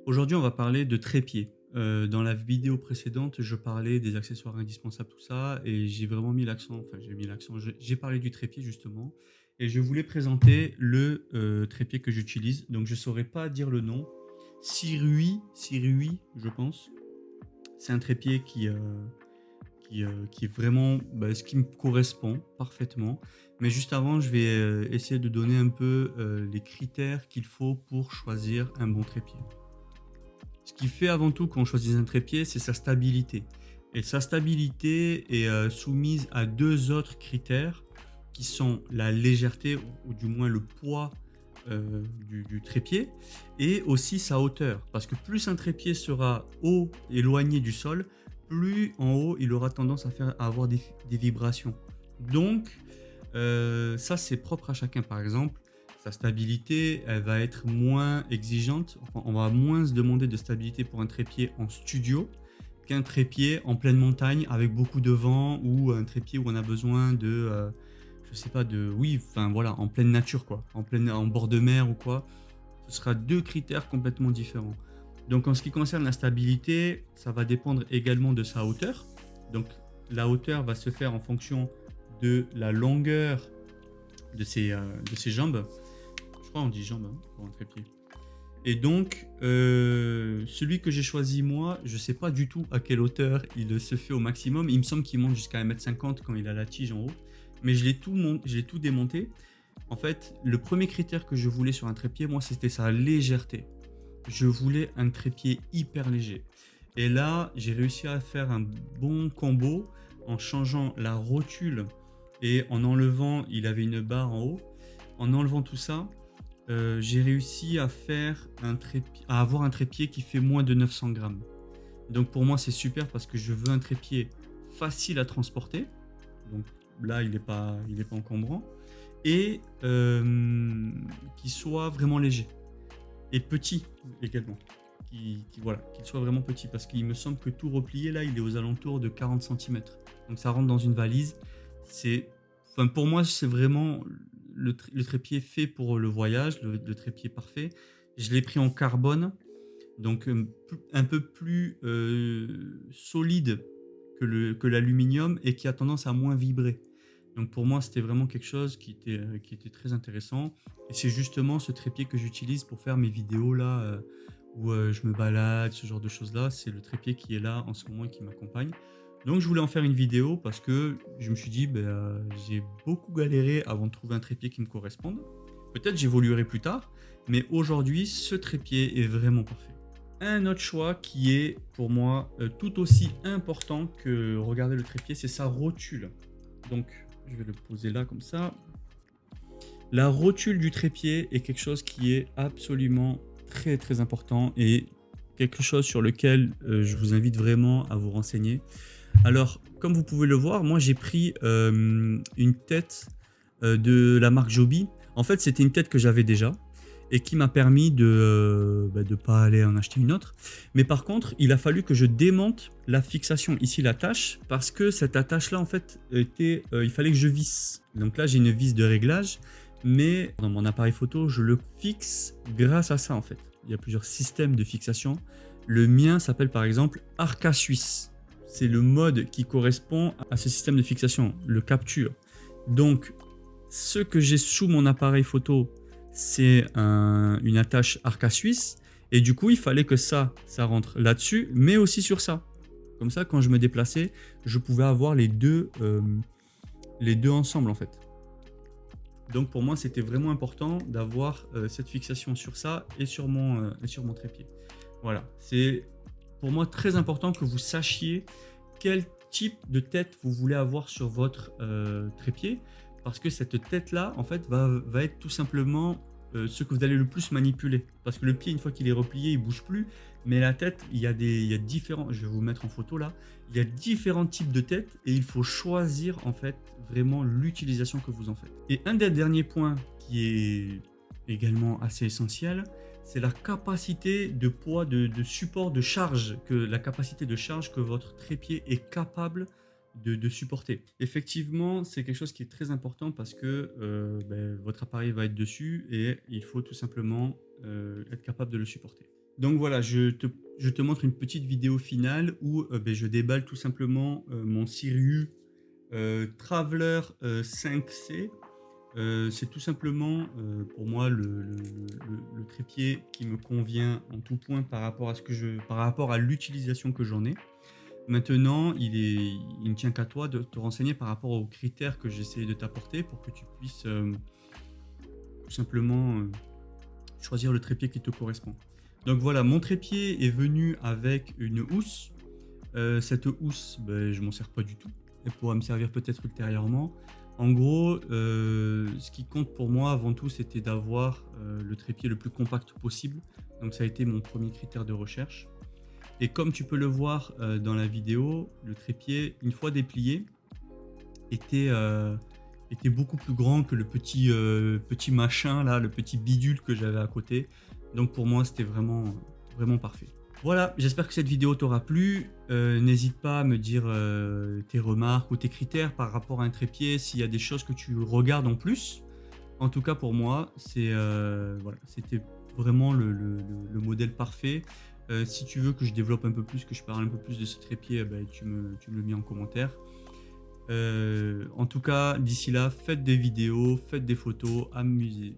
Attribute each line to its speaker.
Speaker 1: Aujourd'hui, on va parler de trépied. Dans la vidéo précédente, je parlais des accessoires indispensables, tout ça, et j'ai vraiment mis l'accent, enfin j'ai mis l'accent, j'ai parlé du trépied justement, et je voulais présenter le trépied que j'utilise. Donc je saurais pas dire le nom. Sirui, je pense. C'est un trépied qui est vraiment ce qui me correspond parfaitement. Mais juste avant, je vais essayer de donner un peu les critères qu'il faut pour choisir un bon trépied. Ce qui fait avant tout quand on choisit un trépied, c'est sa stabilité. Et sa stabilité est soumise à deux autres critères qui sont la légèreté ou du moins le poids du trépied et aussi sa hauteur. Parce que plus un trépied sera haut, éloigné du sol, plus en haut il aura tendance à avoir des vibrations. Donc ça c'est propre à chacun. Par exemple, sa stabilité, elle va être moins exigeante. Enfin, on va moins se demander de stabilité pour un trépied en studio qu'un trépied en pleine montagne avec beaucoup de vent ou un trépied où on a besoin de, je sais pas, oui, enfin voilà, en pleine nature quoi, en bord de mer ou quoi. Ce sera deux critères complètement différents. Donc en ce qui concerne la stabilité, ça va dépendre également de sa hauteur. Donc la hauteur va se faire en fonction de la longueur de ses jambes. Je crois qu'on dit jambes hein, pour un trépied. Et donc, celui que j'ai choisi moi, je sais pas du tout à quelle hauteur il se fait au maximum. Il me semble qu'il monte jusqu'à 1,50 m quand il a la tige en haut. Mais je l'ai tout démonté. En fait, le premier critère que je voulais sur un trépied, moi, c'était sa légèreté. Je voulais un trépied hyper léger. Et là, j'ai réussi à faire un bon combo en changeant la rotule et en enlevant, il avait une barre en haut. En enlevant tout ça, j'ai réussi à à avoir un trépied qui fait moins de 900 grammes. Donc pour moi, c'est super parce que je veux un trépied facile à transporter. Donc là, il est pas encombrant et qui soit vraiment léger et petit également. Voilà, qu'il soit vraiment petit parce qu'il me semble que tout replié là, il est aux alentours de 40 centimètres. Donc ça rentre dans une valise. C'est, enfin pour moi, c'est vraiment le trépied fait pour le voyage, le trépied parfait. Je l'ai pris en carbone, donc un peu plus solide que l'aluminium et qui a tendance à moins vibrer. Donc pour moi, c'était vraiment quelque chose qui était très intéressant. Et c'est justement ce trépied que j'utilise pour faire mes vidéos là, où je me balade, ce genre de choses là. C'est le trépied qui est là en ce moment et qui m'accompagne. Donc je voulais en faire une vidéo parce que je me suis dit, j'ai beaucoup galéré avant de trouver un trépied qui me corresponde. Peut-être j'évoluerai plus tard, mais aujourd'hui, ce trépied est vraiment parfait. Un autre choix qui est pour moi tout aussi important que regarder le trépied, c'est sa rotule. Donc je vais le poser là comme ça. La rotule du trépied est quelque chose qui est absolument très important et quelque chose sur lequel je vous invite vraiment à vous renseigner. Alors, comme vous pouvez le voir, moi j'ai pris une tête de la marque Joby. En fait, c'était une tête que j'avais déjà et qui m'a permis de pas aller en acheter une autre. Mais par contre, il a fallu que je démonte la fixation, ici l'attache, parce que cette attache-là, en fait, il fallait que je visse. Donc là, j'ai une vis de réglage, mais dans mon appareil photo, je le fixe grâce à ça, en fait. Il y a plusieurs systèmes de fixation. Le mien s'appelle par exemple Arca Suisse. C'est le mode qui correspond à ce système de fixation, le capture. Donc, ce que j'ai sous mon appareil photo, c'est une attache Arca Suisse. Et du coup, il fallait que ça rentre là-dessus, mais aussi sur ça. Comme ça, quand je me déplaçais, je pouvais avoir les deux ensemble en fait. Donc pour moi, c'était vraiment important d'avoir cette fixation sur ça et sur mon trépied. Voilà, c'est pour moi très important que vous sachiez quel type de tête vous voulez avoir sur votre trépied, parce que cette tête-là, en fait, va être tout simplement ce que vous allez le plus manipuler. Parce que le pied, une fois qu'il est replié, il bouge plus, mais la tête, il y a différents, je vais vous mettre en photo là, il y a différents types de têtes et il faut choisir en fait vraiment l'utilisation que vous en faites. Et un des derniers points qui est également assez essentiel, c'est la capacité de poids, de support, de charge, la capacité de charge que votre trépied est capable de supporter. Effectivement, c'est quelque chose qui est très important parce que votre appareil va être dessus et il faut tout simplement être capable de le supporter. Donc voilà, je te montre une petite vidéo finale où ben, je déballe tout simplement mon Sirius Traveler 5C. C'est tout simplement pour moi le trépied qui me convient en tout point par rapport à par rapport à l'utilisation que j'en ai. Maintenant, il ne tient qu'à toi de te renseigner par rapport aux critères que j'essaie de t'apporter pour que tu puisses tout simplement choisir le trépied qui te correspond. Donc voilà, mon trépied est venu avec une housse. Cette housse, ben, je m'en sers pas du tout. Elle pourra me servir peut-être ultérieurement. En gros, ce qui compte pour moi avant tout, c'était d'avoir le trépied le plus compact possible. Donc ça a été mon premier critère de recherche. Et comme tu peux le voir dans la vidéo, le trépied, une fois déplié, était, était beaucoup plus grand que le petit machin là, le petit bidule que j'avais à côté. Donc pour moi, c'était vraiment parfait. Voilà, j'espère que cette vidéo t'aura plu. N'hésite pas à me dire tes remarques ou tes critères par rapport à un trépied, s'il y a des choses que tu regardes en plus. En tout cas, pour moi, voilà, c'était vraiment le modèle parfait. Si tu veux que je développe un peu plus, que je parle un peu plus de ce trépied, ben, tu me le mets en commentaire. En tout cas, d'ici là, faites des vidéos, faites des photos, amusez.